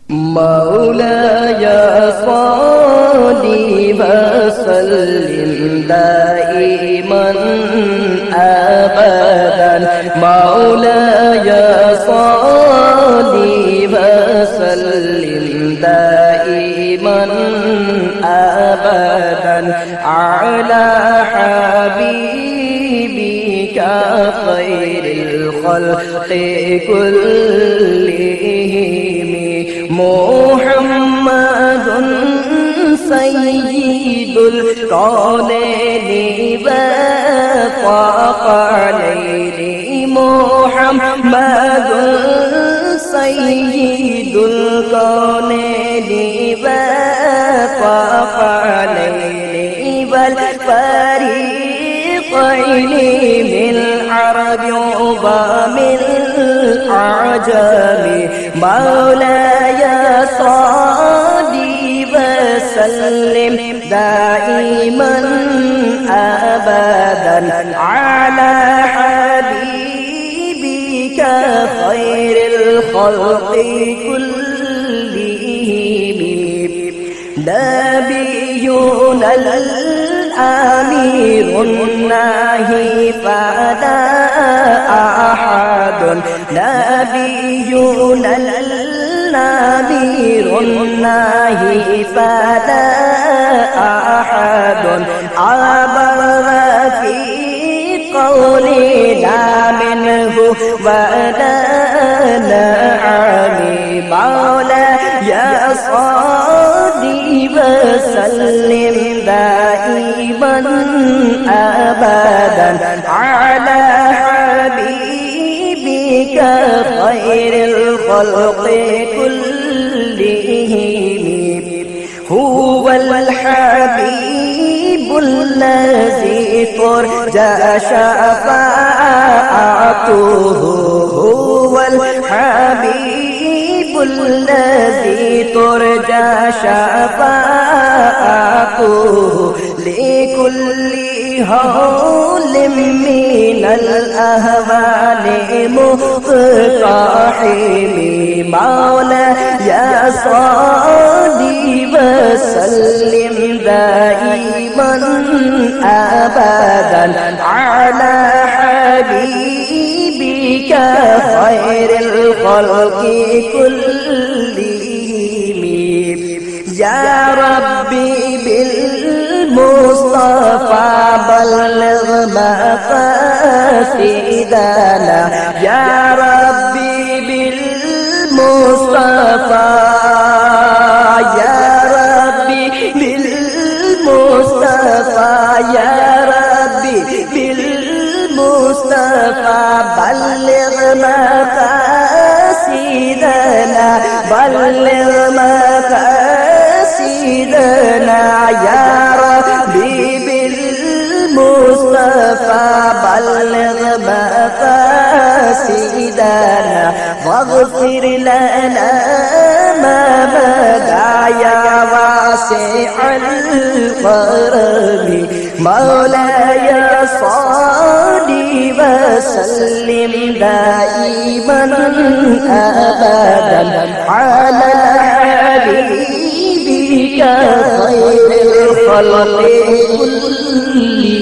مولاي صل وسلم دائما أبدا مولاي صل وسلم دائما أبدا على حبيبك خير الخلق كلهم محمد سيد الكونين والثقلين محمد سيد الكونين والثقلين والفريقين من العرب ومن العجم مولاي صل وسلم دائما أبدا على حبيبك خير الخلق كلهم نبينا الأمير الناهي فلا أحد نبينا الأمير الناهي فلا أحد عبر في قولنا منه ولا نعم مولاي صل وسلم دائما أبدا على حبيبك خير الخلق كلهم هو الحبيب الذي ترجى شفاعته هو الحبيب الذي ترجى شفاعته لكل هول من الأهوال مقتحم مولاي صل وسلم دائما أبدا على حبيبك خير الخلق كلهم يا ربي بالمصطفى بلغ مقاصدنا يا ربي بالمصطفى يا ربي بالمصطفى يا ربي بالمصطفى بلغ مقاصدنا بلغ مقاصدنا يا ربي بالمصطفى بلغ مقاصدنا واغفر لنا ما بدا يا واسع الكرم مولاي صل وسلم دائما أبدا على حبيبك خير الخلق كلهم